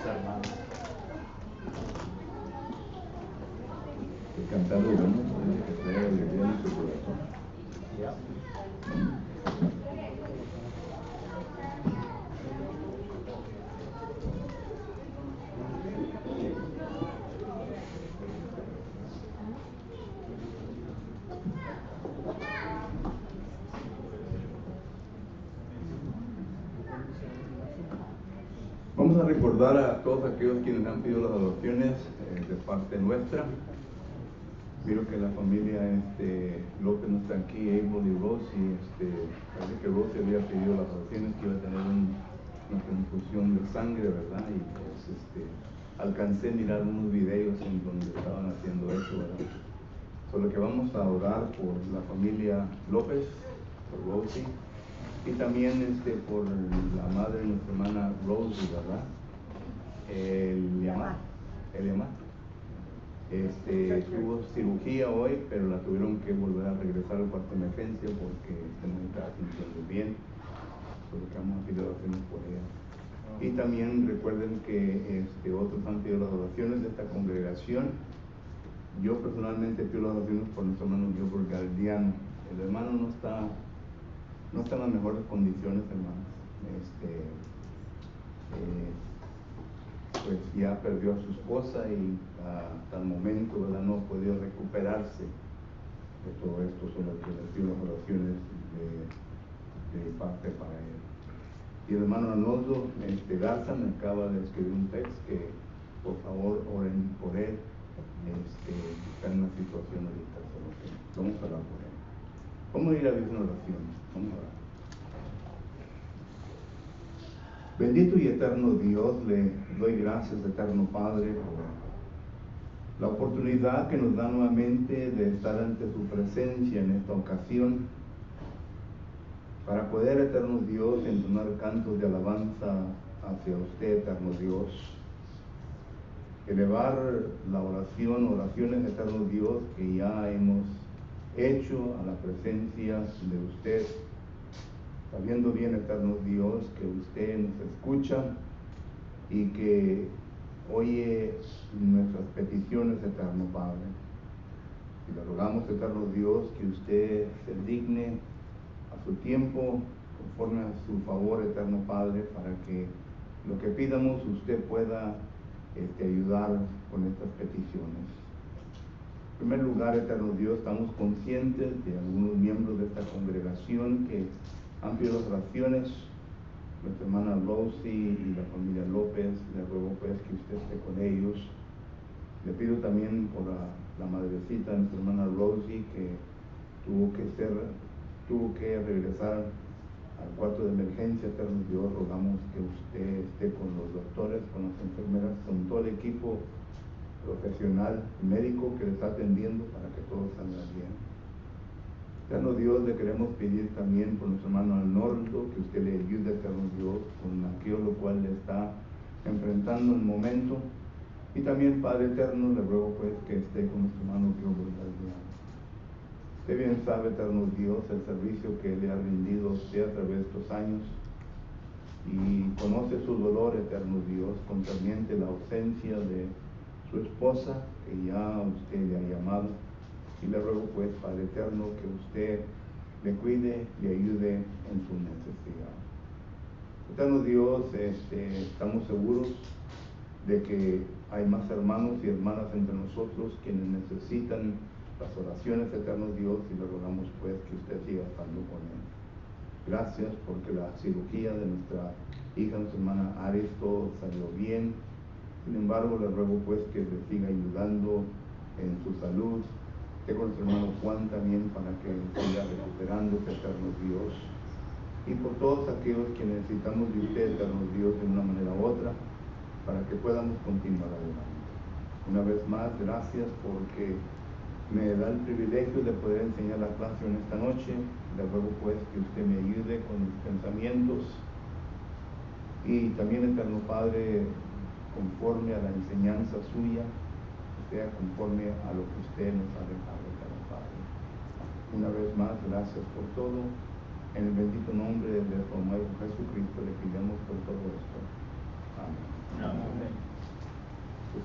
hermanos. Que cantando bueno, que traiga alegría en su corazón. Ya. Vamos a recordar a todos aquellos quienes han pedido las oraciones de parte nuestra. Miro que la familia López no está aquí, Abel y Rosy. Parece que Rosy había pedido las oraciones, que iba a tener una transfusión de sangre, ¿verdad? Y pues alcancé a mirar unos videos en donde estaban haciendo eso, ¿verdad? Solo que vamos a orar por la familia López, por Rosy, y también por la madre de nuestra hermana Rosy, ¿verdad? Eliamar. Tuvo cirugía hoy, pero la tuvieron que volver a regresar al cuarto de emergencia porque no estaba sintiendo bien. Solo que vamos a pedir oraciones por ella. Y también recuerden que otros han pedido las oraciones de esta congregación. Yo personalmente pido las oraciones por nuestro hermano Gilbert Galdiano. El hermano no está en las mejores condiciones, hermanos. Pues ya perdió a su esposa y hasta el momento, ¿verdad?, no ha podido recuperarse de todo esto. Solo que les pido las oraciones de parte para él. Y el hermano Arnoldo Garza me acaba de escribir un texto que por favor oren por él. Está en una situación ahorita, solo que vamos a orar por él. Vamos a ir a Dios en oración. Vamos a orar. Bendito y eterno Dios, le doy gracias, eterno Padre, por la oportunidad que nos da nuevamente de estar ante su presencia en esta ocasión, para poder, eterno Dios, entonar cantos de alabanza hacia usted, eterno Dios, elevar oraciones, eterno Dios, que ya hemos hecho a la presencia de usted, sabiendo bien, eterno Dios, que usted nos escucha y que oye nuestras peticiones, eterno Padre. Y le rogamos, eterno Dios, que usted se digne a su tiempo, conforme a su favor, eterno Padre, para que lo que pidamos usted pueda ayudar con estas peticiones. En primer lugar, eterno Dios, estamos conscientes de algunos miembros de esta congregación que han pedido las oraciones. Nuestra hermana Rosy y la familia López, le ruego pues que usted esté con ellos. Le pido también por la madrecita, nuestra hermana Rosy, que tuvo que regresar al cuarto de emergencia, eterno Dios. Rogamos que usted esté con los doctores, con las enfermeras, con todo el equipo profesional, médico que le está atendiendo, para que todo salga bien. Eterno Dios, le queremos pedir también por nuestro hermano Arnoldo, que usted le ayude, eterno Dios, con aquello lo cual le está enfrentando en el momento. Y también, Padre eterno, le ruego pues que esté con nuestro hermano Gilbert Galdiano. Usted bien sabe, eterno Dios, el servicio que le ha rendido a usted a través de estos años, y conoce su dolor, eterno Dios, concerniente la ausencia de su esposa, que ya usted le ha llamado. Y le ruego pues, Padre eterno, que usted le cuide, le ayude en su necesidad. Eterno Dios, estamos seguros de que hay más hermanos y hermanas entre nosotros quienes necesitan las oraciones, eterno Dios, y le rogamos pues que usted siga estando con él. Gracias porque la cirugía de nuestra hija, nuestra hermana Ares, todo salió bien. Sin embargo, le ruego pues que le siga ayudando en su salud. Esté con nuestro hermano Juan también, para que siga recuperándose, eterno Dios. Y por todos aquellos que necesitamos de usted, eterno Dios, de una manera u otra, para que podamos continuar adelante. Una vez más, gracias porque me da el privilegio de poder enseñar la clase en esta noche. Le ruego pues que usted me ayude con mis pensamientos, y también, eterno Padre, conforme a la enseñanza suya, sea conforme a lo que usted nos ha dejado, eterno Padre. Una vez más, gracias por todo. En el bendito nombre de nuestro amado Jesucristo le pidamos por todo esto. Amén. Amén.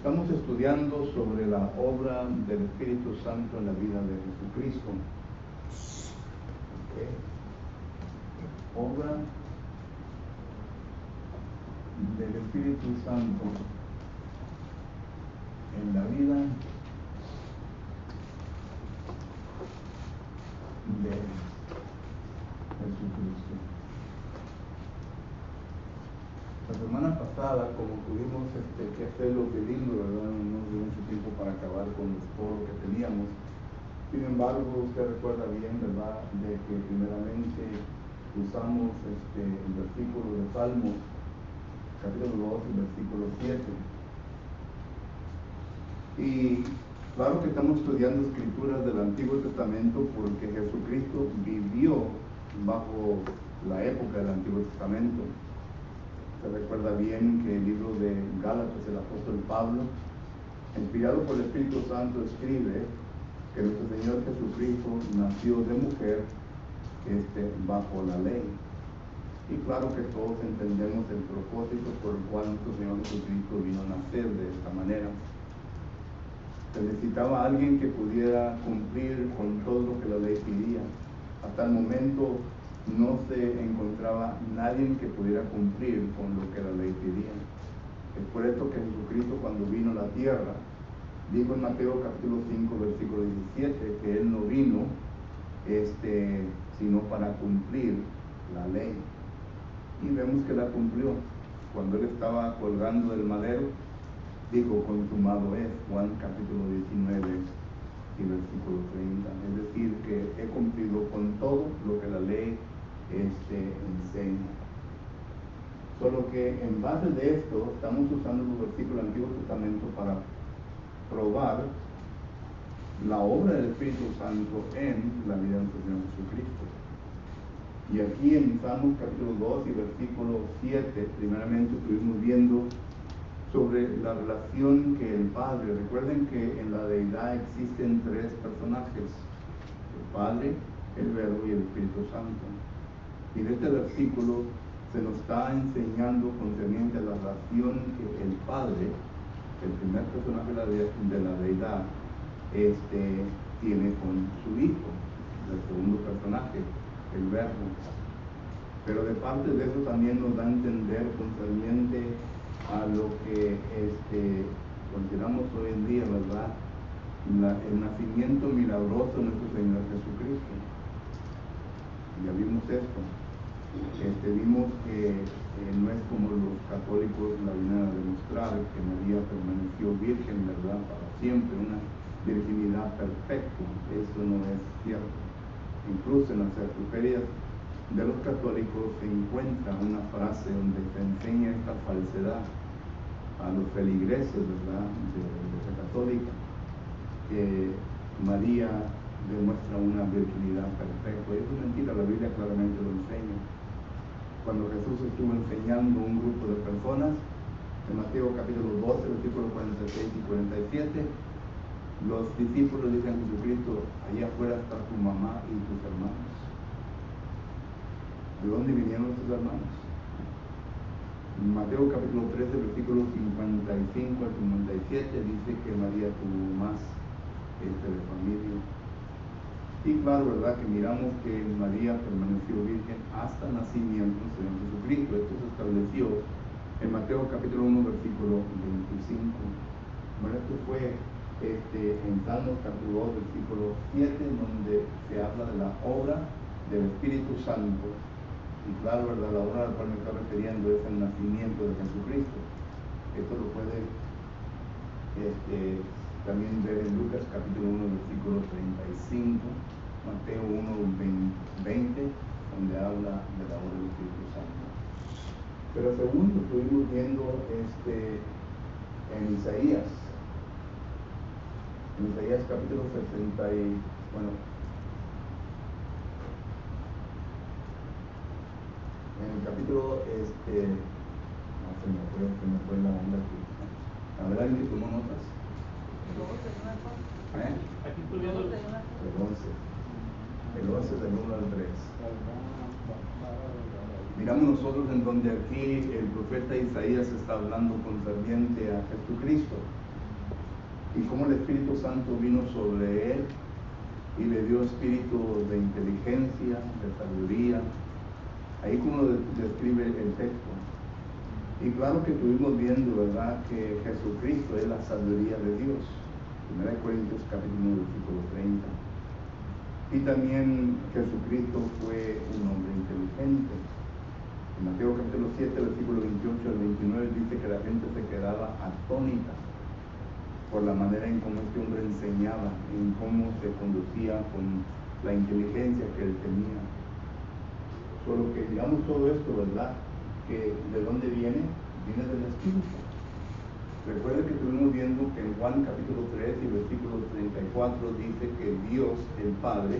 Estamos estudiando sobre la obra del Espíritu Santo en la vida de Jesucristo. Okay. Obra del Espíritu Santo en la vida de Jesucristo. La semana pasada, como tuvimos que hacerlo lindo, ¿verdad? No dio mucho tiempo para acabar con todo lo que teníamos. Sin embargo, usted recuerda bien, ¿verdad?, de que primeramente usamos el versículo de Salmos, capítulo 2, versículo 7. Y claro que estamos estudiando escrituras del Antiguo Testamento porque Jesucristo vivió bajo la época del Antiguo Testamento. Se recuerda bien que el libro de Gálatas, el apóstol Pablo, inspirado por el Espíritu Santo, escribe que nuestro Señor Jesucristo nació de mujer bajo la ley. Y claro que todos entendemos el propósito por el cual nuestro Señor Jesucristo vino a nacer de esta manera. Se necesitaba alguien que pudiera cumplir con todo lo que la ley pedía. Hasta el momento no se encontraba nadie que pudiera cumplir con lo que la ley pedía. Es por esto que Jesucristo, cuando vino a la tierra, dijo en Mateo capítulo 5, versículo 17, que Él no vino sino para cumplir la ley. Y vemos que la cumplió. Cuando Él estaba colgando del madero, dijo, consumado es, Juan capítulo 19 y versículo 30. Es decir, que he cumplido con todo lo que la ley enseña. Solo que en base de esto estamos usando los versículos del Antiguo Testamento para probar la obra del Espíritu Santo en la vida de nuestro Señor Jesucristo. Y aquí en Salmos capítulo 2 y versículo 7, primeramente estuvimos viendo sobre la relación que el Padre, recuerden que en la deidad existen tres personajes, el Padre, el Verbo y el Espíritu Santo. Y en este versículo se nos está enseñando concerniente a la relación que el Padre, el primer personaje de la deidad, tiene con su Hijo, el segundo personaje, el Verbo. Pero de parte de eso también nos da a entender concerniente a lo que consideramos hoy en día, ¿verdad?, el nacimiento milagroso de nuestro Señor Jesucristo. Ya vimos esto. Vimos que no es como los católicos la vienen a demostrar, que María permaneció virgen, ¿verdad?, para siempre, una virginidad perfecta. Eso no es cierto. Incluso en las enciclopedias de los católicos se encuentra una frase donde se enseña esta falsedad a los feligreses, ¿verdad?, de la católica, que María demuestra una virginidad perfecta. Y eso es mentira, la Biblia claramente lo enseña. Cuando Jesús estuvo enseñando a un grupo de personas, en Mateo capítulo 12, versículos 46 y 47, los discípulos dicen a Jesucristo, allá afuera está tu mamá y tus hermanos. ¿De dónde vinieron tus hermanos? En Mateo capítulo 13, versículos 55 al 57, dice que María tuvo más de familia. Y claro, ¿verdad?, que miramos que María permaneció virgen hasta el nacimiento del Señor Jesucristo. Esto se estableció en Mateo capítulo 1, versículo 25. Bueno, esto fue en Salmos capítulo 2, versículo 7, donde se habla de la obra del Espíritu Santo. Y claro, ¿verdad?, la obra a la cual me está refiriendo es el nacimiento de Jesucristo. Esto lo puede también ver en Lucas capítulo 1, versículo 35, Mateo 1, 20, donde habla de la obra del Espíritu Santo. Pero segundo, estuvimos viendo en Isaías capítulo 60 y, en el capítulo, se me fue la onda aquí. A ver, ¿alguien que tomó notas? Aquí estoy viendo El 11 del 1 al 3. Miramos nosotros en donde aquí el profeta Isaías está hablando concerniente a Jesucristo. y cómo el Espíritu Santo vino sobre él y le dio espíritu de inteligencia, de sabiduría. Ahí como lo describe el texto. Y claro que estuvimos viendo, ¿verdad?, que Jesucristo es la sabiduría de Dios. 1 Corintios capítulo 1, versículo 30. Y también Jesucristo fue un hombre inteligente. En Mateo capítulo 7, versículo 28 al 29 dice que la gente se quedaba atónita por la manera en cómo este hombre enseñaba, en cómo se conducía con la inteligencia que él tenía. Solo que digamos todo esto, ¿verdad?, que ¿de dónde viene? Viene del Espíritu. Recuerden que estuvimos viendo que en Juan capítulo 3 y versículo 34 dice que Dios, el Padre,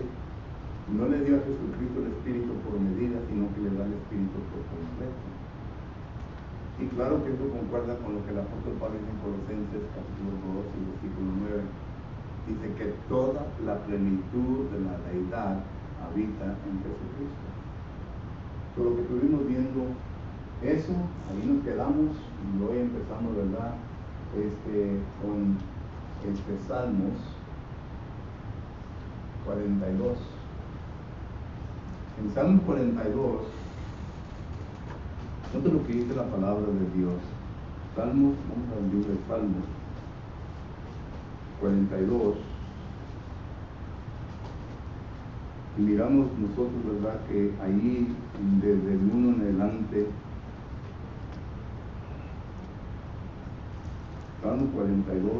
no le dio a Jesucristo el Espíritu por medida, sino que le da el Espíritu por completo. Y claro que eso concuerda con lo que el apóstol Pablo dice en Colosenses capítulo 2 y versículo 9. Dice que toda la plenitud de la deidad habita en Jesucristo. Todo lo que estuvimos viendo eso, ahí nos quedamos y hoy empezamos, ¿verdad?, con Salmos 42. En Salmos 42, note lo que dice la palabra de Dios. Salmos, vamos al libro de Salmos 42. Y miramos nosotros, ¿verdad?, que ahí desde el 1 en adelante, Salmo 42,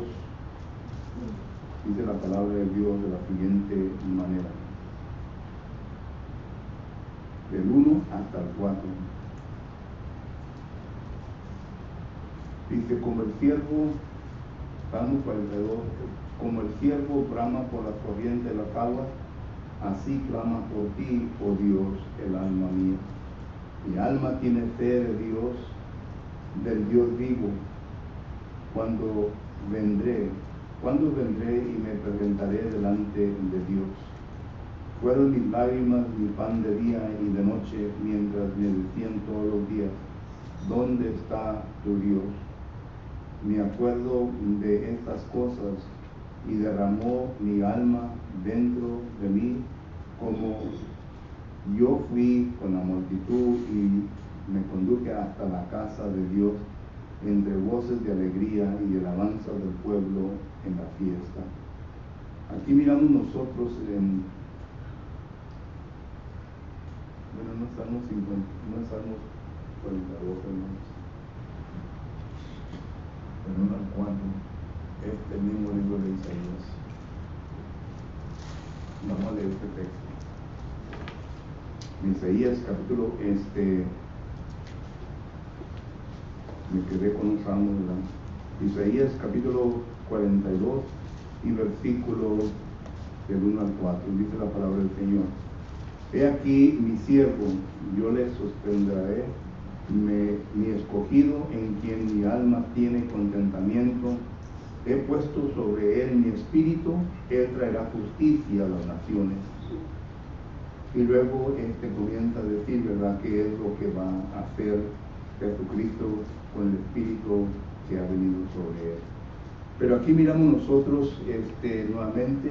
dice la palabra de Dios de la siguiente manera. Del 1 hasta el 4. Dice, como el siervo, Salmo 42, como el siervo brama por las corrientes de las aguas, así clama por ti, oh Dios, el alma mía. Mi alma tiene sed de Dios, del Dios vivo. Cuando vendré y me presentaré delante de Dios. Fueron mis lágrimas mi pan de día y de noche, mientras me decían todos los días, ¿dónde está tu Dios? Me acuerdo de estas cosas y derramó mi alma dentro de mí, como yo fui con la multitud y me conduje hasta la casa de Dios, entre voces de alegría y de alabanza del pueblo en la fiesta. Aquí miramos nosotros no es Salmos 50, no es Salmos 42, hermanos. Pero no al 4, el mismo libro de Isaías. Vamos a leer este texto. Isaías capítulo, me quedé con un salmo, ¿verdad? Isaías capítulo 42 y versículo del 1 al 4, dice la palabra del Señor. He aquí mi siervo, yo le sostendré, mi escogido, en quien mi alma tiene contentamiento. He puesto sobre él mi espíritu, él traerá justicia a las naciones. Y luego comienza a decir, ¿verdad?, qué es lo que va a hacer Jesucristo con el espíritu que ha venido sobre él. Pero aquí miramos nosotros nuevamente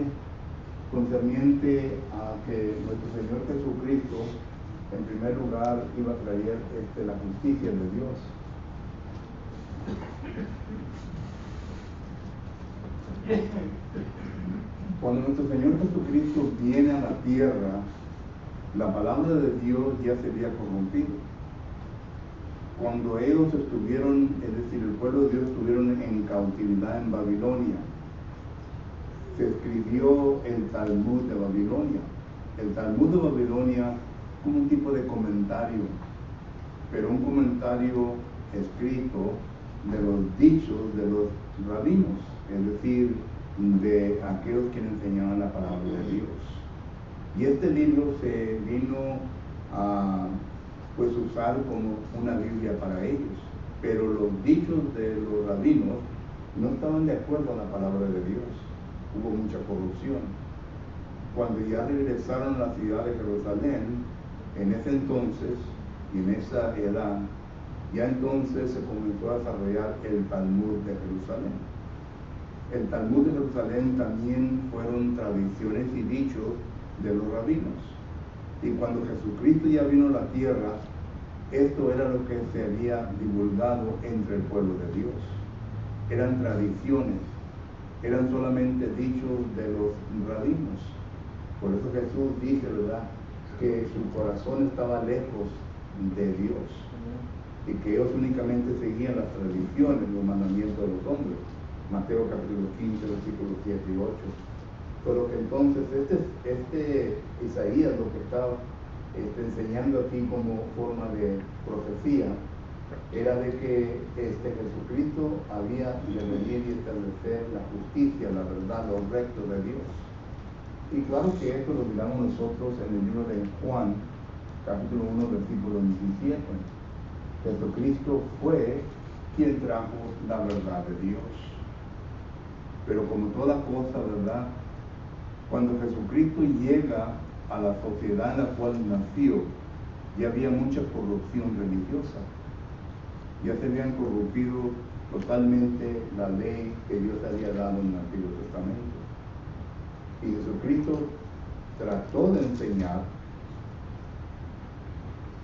concerniente a que nuestro Señor Jesucristo en primer lugar iba a traer la justicia de Dios. Cuando nuestro Señor Jesucristo viene a la tierra, la palabra de Dios ya se había corrompido. Cuando ellos estuvieron, es decir, el pueblo de Dios estuvieron en cautividad en Babilonia, se escribió el Talmud de Babilonia. El Talmud de Babilonia como un tipo de comentario, pero un comentario escrito de los dichos de los rabinos, es decir, de aquellos que enseñaban la palabra de Dios. Y este libro se vino a usar como una Biblia para ellos, pero los dichos de los rabinos no estaban de acuerdo a la palabra de Dios. Hubo mucha corrupción. Cuando ya regresaron a la ciudad de Jerusalén, en ese entonces y en esa edad, ya entonces se comenzó a desarrollar el Talmud de Jerusalén. el Talmud de Jerusalén también fueron tradiciones y dichos de los rabinos. Y cuando Jesucristo ya vino a la tierra, esto era lo que se había divulgado entre el pueblo de Dios. Eran tradiciones, eran solamente dichos de los rabinos. Por eso Jesús dice, ¿verdad?, que su corazón estaba lejos de Dios y que ellos únicamente seguían las tradiciones, los mandamientos de los hombres. Mateo capítulo 15, versículos 7 y 8. Pero que entonces este Isaías lo que estaba enseñando aquí como forma de profecía era de que Jesucristo había de venir y establecer la justicia, la verdad, lo recto de Dios. Y claro que esto lo miramos nosotros en el libro de Juan, capítulo 1, versículo 17. Jesucristo fue quien trajo la verdad de Dios. Pero como toda cosa, ¿verdad?, cuando Jesucristo llega a la sociedad en la cual nació, ya había mucha corrupción religiosa. Ya se habían corrompido totalmente la ley que Dios había dado en el Antiguo Testamento. Y Jesucristo trató de enseñar,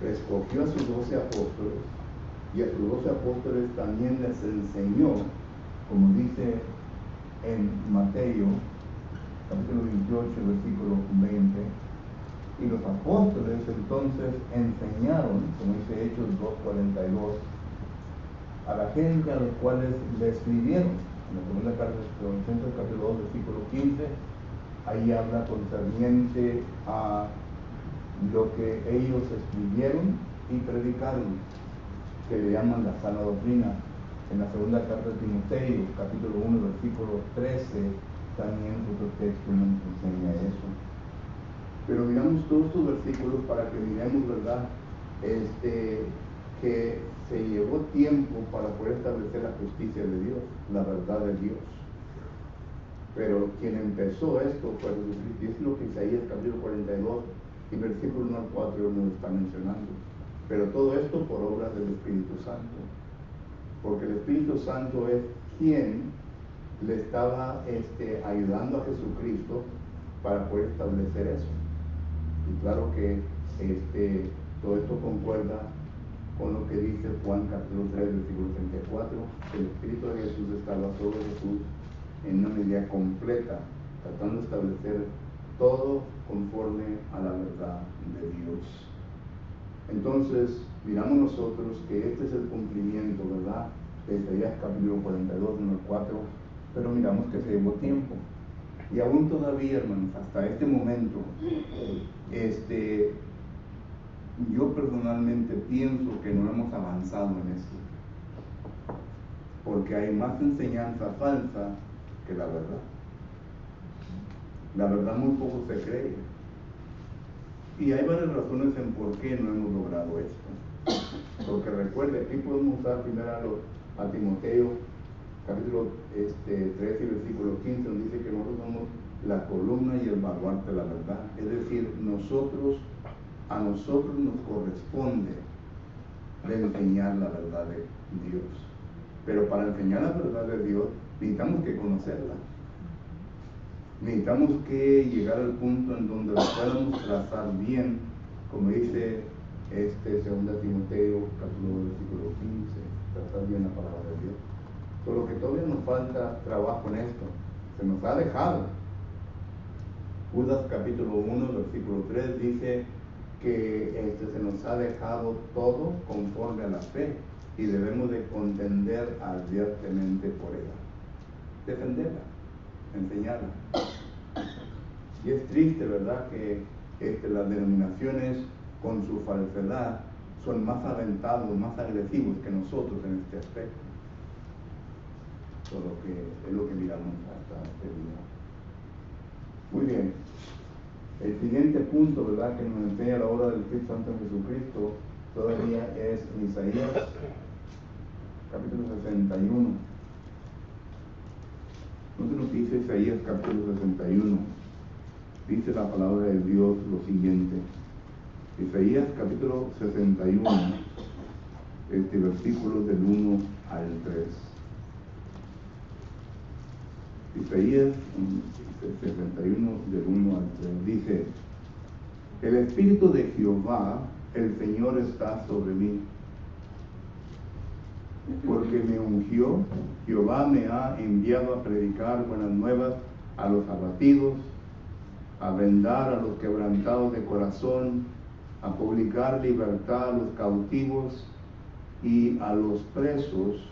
escogió a sus 12 apóstoles, y a sus 12 apóstoles también les enseñó, como dice en Mateo, capítulo 28, versículo 20, y los apóstoles entonces enseñaron, como dice Hechos 2:42, a la gente a los cuales le escribieron. En la segunda carta de Corintios, capítulo 2, versículo 15, ahí habla concerniente a lo que ellos escribieron y predicaron, que le llaman la sana doctrina. En la segunda carta de Timoteo, capítulo 1, versículo 13, también otro texto nos enseña eso. Pero miramos todos estos versículos para que miremos, ¿verdad?, que se llevó tiempo para poder establecer la justicia de Dios, la verdad de Dios. Pero quien empezó esto fue Jesucristo. Y es lo que Isaías capítulo 42 y versículo 1 al 4 nos está mencionando. Pero todo esto por obra del Espíritu Santo. Porque el Espíritu Santo es quien le estaba ayudando a Jesucristo para poder establecer eso. Y claro que todo esto concuerda con lo que dice Juan capítulo 3, versículo 34, que el Espíritu de Jesús estaba sobre Jesús en una medida completa, tratando de establecer todo conforme a la verdad de Dios. Entonces, miramos nosotros que este es el cumplimiento, ¿verdad?, de Isaías capítulo 42, 1 al 4, pero miramos que se llevó tiempo. Y aún todavía, hermanos, hasta este momento, yo personalmente pienso que no hemos avanzado en esto, porque hay más enseñanza falsa que la verdad. La verdad muy poco se cree. Y hay varias razones en por qué no hemos logrado esto. Porque recuerde, aquí podemos usar primero a Timoteo, capítulo 13 y versículo 15, donde dice que nosotros somos la columna y el baluarte de la verdad. Es decir, a nosotros nos corresponde de enseñar la verdad de Dios. Pero para enseñar la verdad de Dios necesitamos que conocerla. Necesitamos que llegar al punto en donde la podamos trazar bien, como dice 2 Timoteo, capítulo 2, versículo 15, trazar bien la palabra de Dios. Solo que todavía nos falta trabajo en esto. Se nos ha dejado. Judas capítulo 1, versículo 3 dice que se nos ha dejado todo conforme a la fe y debemos de contender abiertamente por ella. Defenderla, enseñarla. Y es triste, ¿verdad?, que las denominaciones con su falsedad son más aventados, más agresivos que nosotros en este aspecto. Solo que es lo que miramos hasta este día. Muy bien. El siguiente punto, ¿verdad?, que nos enseña la obra del Espíritu Santo en Jesucristo todavía es en Isaías capítulo 61. Entonces nos dice Isaías capítulo 61. Dice la palabra de Dios lo siguiente. Isaías capítulo 61, versículos del 1 al 3. Isaías 61 del 1 al 3 dice: el Espíritu de Jehová, el Señor, está sobre mí, porque me ungió. Jehová me ha enviado a predicar buenas nuevas a los abatidos, a vendar a los quebrantados de corazón, a publicar libertad a los cautivos y a los presos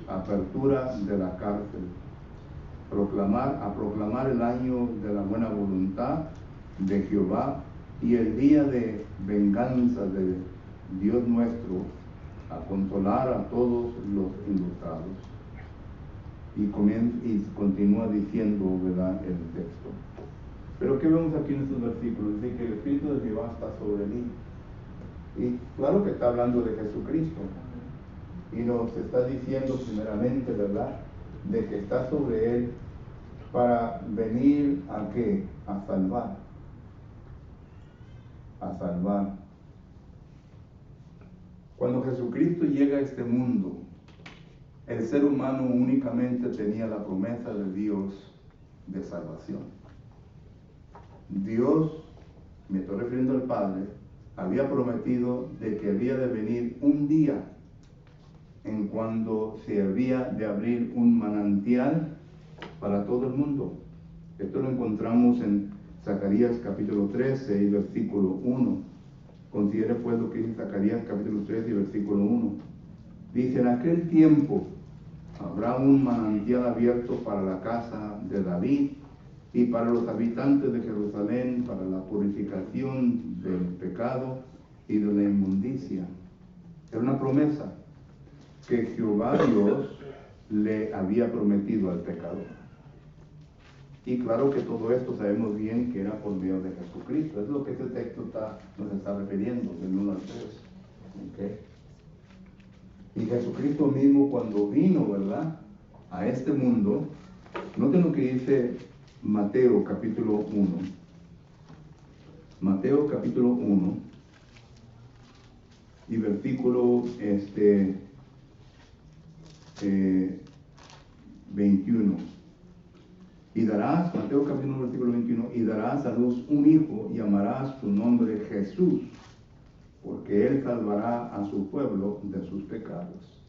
apertura de la cárcel, a proclamar el año de la buena voluntad de Jehová y el día de venganza de Dios nuestro, a consolar a todos los indultados. Y continúa diciendo, ¿verdad?, el texto. Pero ¿qué vemos aquí en estos versículos? Dice que el Espíritu de Jehová está sobre mí. Y claro que está hablando de Jesucristo. Y nos está diciendo primeramente, ¿verdad?, de que está sobre él para venir a ¿qué? A salvar. A salvar. Cuando Jesucristo llega a este mundo, el ser humano únicamente tenía la promesa de Dios de salvación. Dios, me estoy refiriendo al Padre, había prometido de que había de venir un día en cuando se había de abrir un manantial para todo el mundo. Esto lo encontramos en Zacarías capítulo 13 y versículo 1. Considere pues lo que dice Zacarías capítulo 13 y versículo 1. Dice: en aquel tiempo habrá un manantial abierto para la casa de David y para los habitantes de Jerusalén, para la purificación del pecado y de la inmundicia. Era una promesa que Jehová Dios le había prometido al pecador. Y claro que todo esto sabemos bien que era por medio de Jesucristo. Es lo que este texto nos está refiriendo, del 1 al 3. ¿Okay? Y Jesucristo mismo, cuando vino, ¿verdad?, a este mundo, noten lo que dice Mateo capítulo 1. Mateo capítulo 1 y versículo 21. Y darás, Mateo capítulo 1, versículo 21, y darás a luz un hijo y llamarás su nombre Jesús, porque él salvará a su pueblo de sus pecados.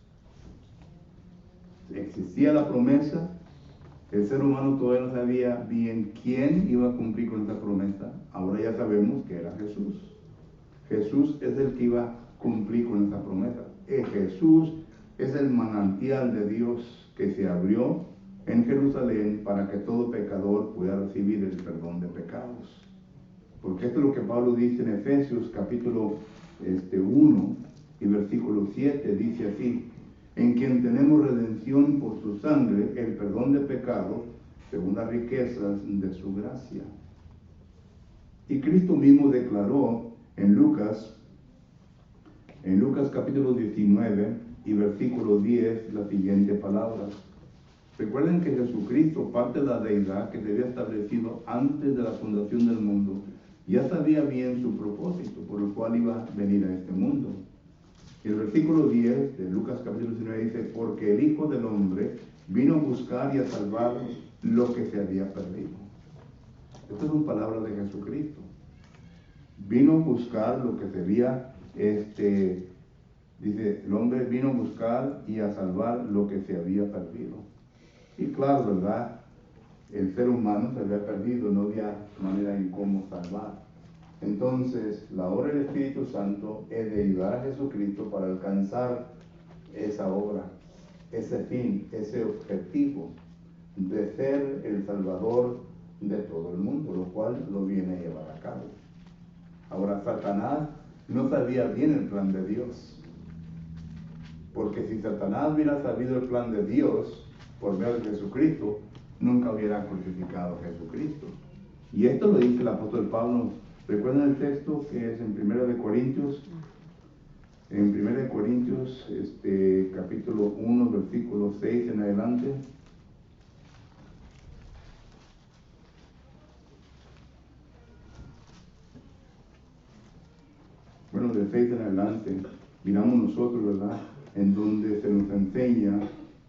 Existía la promesa, el ser humano todavía no sabía bien quién iba a cumplir con esa promesa. Ahora ya sabemos que era Jesús. Jesús es el que iba a cumplir con esa promesa. Jesús es el manantial de Dios que se abrió en Jerusalén para que todo pecador pueda recibir el perdón de pecados. Porque esto es lo que Pablo dice en Efesios capítulo 1 y versículo 7, dice así: en quien tenemos redención por su sangre, el perdón de pecados, según las riquezas de su gracia. Y Cristo mismo declaró en Lucas capítulo 19 y versículo 10 las siguientes palabras. Recuerden que Jesucristo, parte de la deidad que se había establecido antes de la fundación del mundo, ya sabía bien su propósito por el cual iba a venir a este mundo. Y el versículo 10 de Lucas capítulo 19 dice: porque el Hijo del Hombre vino a buscar y a salvar lo que se había perdido. Estas son palabras de Jesucristo. Vino a buscar lo que se había, dice, el hombre vino a buscar y a salvar lo que se había perdido. Y claro, ¿verdad?, el ser humano se había perdido, no había manera en cómo salvar. Entonces, la obra del Espíritu Santo es de ayudar a Jesucristo para alcanzar esa obra, ese fin, ese objetivo de ser el Salvador de todo el mundo, lo cual lo viene a llevar a cabo. Ahora, Satanás no sabía bien el plan de Dios, porque si Satanás hubiera sabido el plan de Dios por medio de Jesucristo, nunca hubiera crucificado a Jesucristo. Y esto lo dice el apóstol Pablo. ¿Recuerdan el texto que es en 1 Corintios? En 1 Corintios, capítulo 1, versículo 6 en adelante. Bueno, de 6 en adelante, miramos nosotros, ¿verdad?, en donde se nos enseña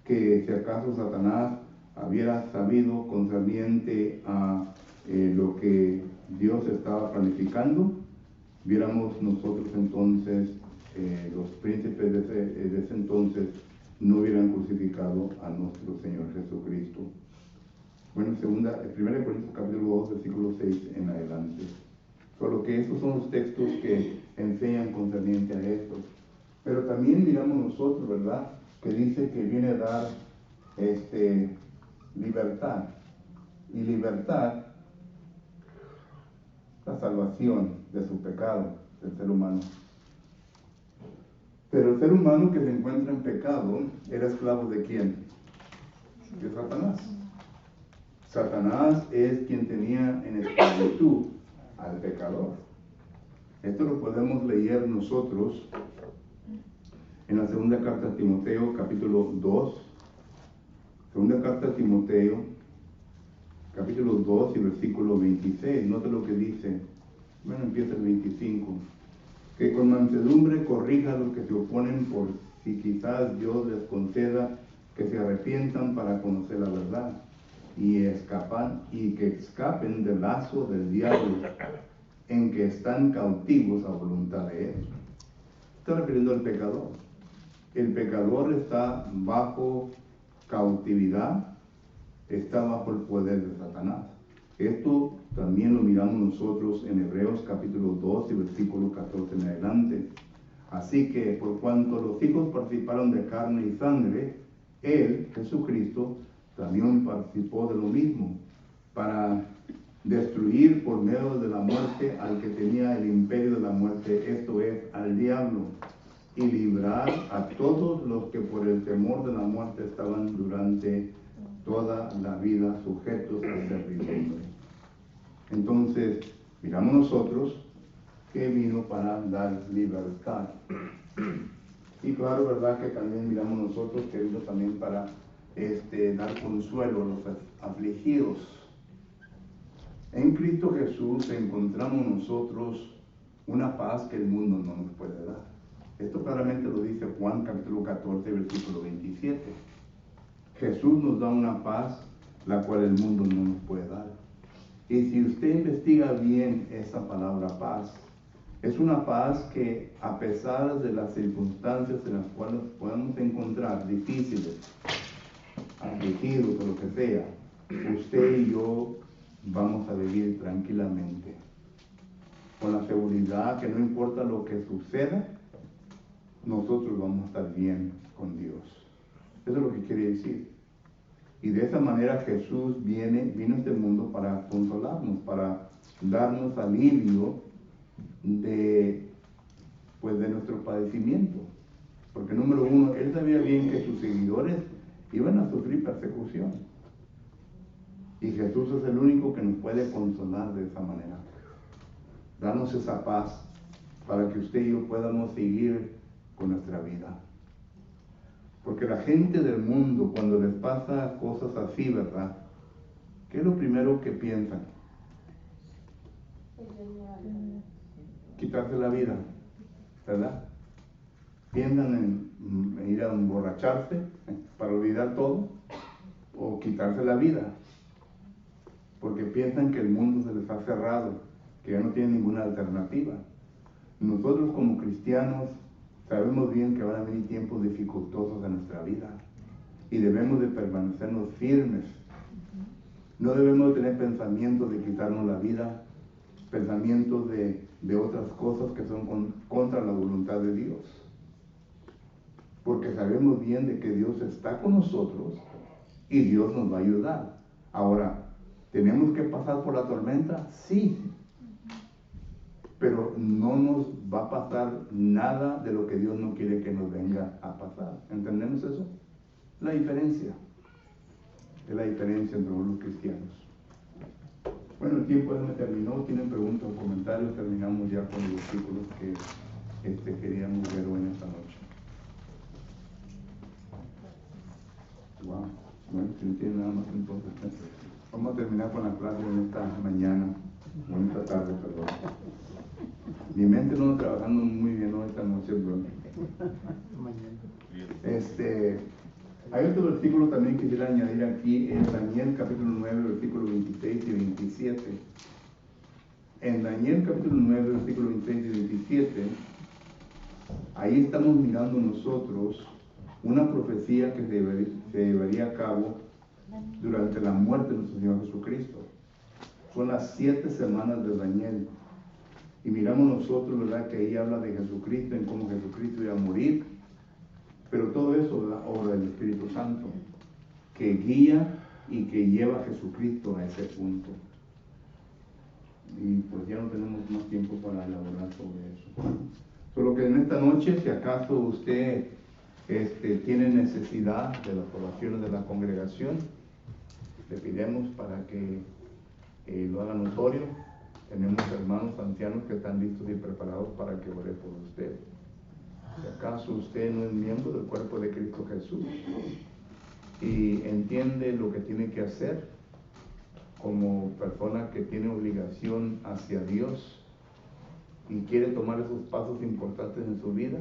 que si acaso Satanás hubiera sabido concerniente a lo que Dios estaba planificando, viéramos nosotros entonces, los príncipes de ese entonces no hubieran crucificado a nuestro Señor Jesucristo. Bueno, 1 Corintios capítulo 2, versículo 6 en adelante. Solo que estos son los textos que enseñan concerniente a esto. Pero también miramos nosotros, ¿verdad?, que dice que viene a dar libertad. Y libertad, la salvación de su pecado, del ser humano. Pero el ser humano que se encuentra en pecado era esclavo ¿de quién? De Satanás. Satanás es quien tenía en esclavitud al pecador. Esto lo podemos leer nosotros en la segunda carta a Timoteo, capítulo 2. Segunda carta a Timoteo, capítulo 2 y versículo 26. Note lo que dice. Bueno, empieza el 25. Que con mansedumbre corrija a los que se oponen, por si quizás Dios les conceda que se arrepientan para conocer la verdad y que escapen del lazo del diablo en que están cautivos a voluntad de él. Está refiriendo al pecador. El pecador está bajo cautividad, está bajo el poder de Satanás. Esto también lo miramos nosotros en Hebreos capítulo 2 y versículo 14 en adelante. Así que por cuanto los hijos participaron de carne y sangre, él, Jesucristo, también participó de lo mismo, para destruir por medio de la muerte al que tenía el imperio de la muerte, esto es, al diablo, y librar a todos los que por el temor de la muerte estaban durante toda la vida sujetos a servidumbre. Entonces, miramos nosotros que vino para dar libertad. Y claro, verdad que también miramos nosotros que vino también para dar consuelo a los afligidos. En Cristo Jesús encontramos nosotros una paz que el mundo no nos puede dar. Esto claramente lo dice Juan capítulo 14, versículo 27. Jesús nos da una paz la cual el mundo no nos puede dar. Y si usted investiga bien esa palabra paz, es una paz que, a pesar de las circunstancias en las cuales podemos encontrar difíciles, afligidos o lo que sea, usted y yo vamos a vivir tranquilamente, con la seguridad que no importa lo que suceda, nosotros vamos a estar bien con Dios. Eso es lo que quiere decir. Y de esa manera Jesús vino a este mundo para consolarnos, para darnos alivio de nuestro padecimiento. Porque número uno, él sabía bien que sus seguidores iban a sufrir persecución. Y Jesús es el único que nos puede consolar de esa manera. Darnos esa paz para que usted y yo podamos seguir con nuestra vida. Porque la gente del mundo, cuando les pasa cosas así, ¿verdad?, ¿qué es lo primero que piensan? Quitarse la vida, ¿verdad? Piensan en ir a emborracharse para olvidar todo, o quitarse la vida, porque piensan que el mundo se les ha cerrado, que ya no tienen ninguna alternativa. Nosotros como cristianos sabemos bien que van a venir tiempos dificultosos en nuestra vida y debemos de permanecernos firmes. No debemos tener pensamientos de quitarnos la vida, pensamientos de otras cosas que son contra la voluntad de Dios. Porque sabemos bien de que Dios está con nosotros y Dios nos va a ayudar. Ahora, ¿tenemos que pasar por la tormenta? Sí. Pero no nos va a pasar nada de lo que Dios no quiere que nos venga a pasar. ¿Entendemos eso? La diferencia. Es la diferencia entre los cristianos. Bueno, el tiempo ya me terminó. ¿Tienen preguntas o comentarios? Terminamos ya con los versículos que queríamos ver hoy en esta noche. Wow. Bueno, si no tienen nada más, entonces vamos a terminar con la clase en esta mañana, o en esta tarde, perdón. Mi mente no está trabajando muy bien hoy esta noche, bro. Hay otro versículo también que quisiera añadir aquí en Daniel capítulo 9, versículo 26 y 27. En Daniel capítulo 9, versículo 26 y 27, ahí estamos mirando nosotros una profecía que se llevaría a cabo durante la muerte de nuestro Señor Jesucristo. Son las 7 semanas de Daniel. Y miramos nosotros, ¿verdad?, que ahí habla de Jesucristo, en cómo Jesucristo iba a morir. Pero todo eso, ¿verdad?, obra del Espíritu Santo, que guía y que lleva a Jesucristo a ese punto. Y pues ya no tenemos más tiempo para elaborar sobre eso. Solo que en esta noche, si acaso usted tiene necesidad de las oraciones de la congregación, le pidemos para que lo haga notorio. Tenemos hermanos ancianos que están listos y preparados para que ore por usted. Si acaso usted no es miembro del cuerpo de Cristo Jesús y entiende lo que tiene que hacer como persona que tiene obligación hacia Dios y quiere tomar esos pasos importantes en su vida,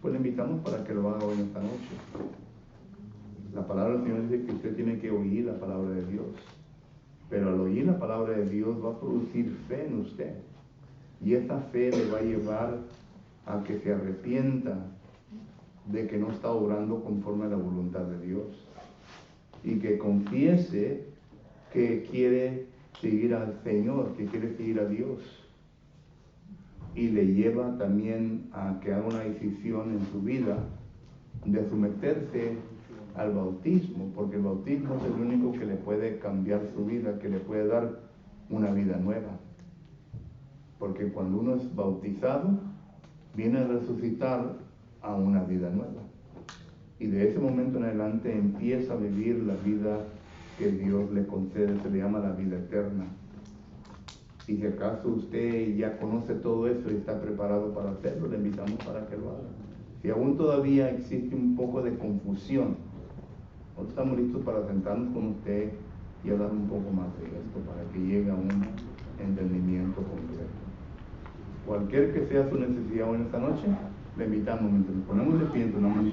pues le invitamos para que lo haga hoy esta noche. La palabra del Señor dice que usted tiene que oír la palabra de Dios, pero al oír la palabra de Dios va a producir fe en usted, y esta fe le va a llevar a que se arrepienta de que no está obrando conforme a la voluntad de Dios, y que confiese que quiere seguir al Señor, que quiere seguir a Dios, y le lleva también a que haga una decisión en su vida de someterse al bautismo, porque el bautismo es el único que le puede cambiar su vida, que le puede dar una vida nueva. Porque cuando uno es bautizado, viene a resucitar a una vida nueva. Y de ese momento en adelante empieza a vivir la vida que Dios le concede, se le llama la vida eterna. Y si acaso usted ya conoce todo eso y está preparado para hacerlo, le invitamos para que lo haga. Si aún todavía existe un poco de confusión, nosotros estamos listos para sentarnos con usted y hablar un poco más de esto, para que llegue a un entendimiento completo. Cualquier que sea su necesidad hoy en esta noche, le invitamos, mientras nos ponemos de pie, en tu nombre,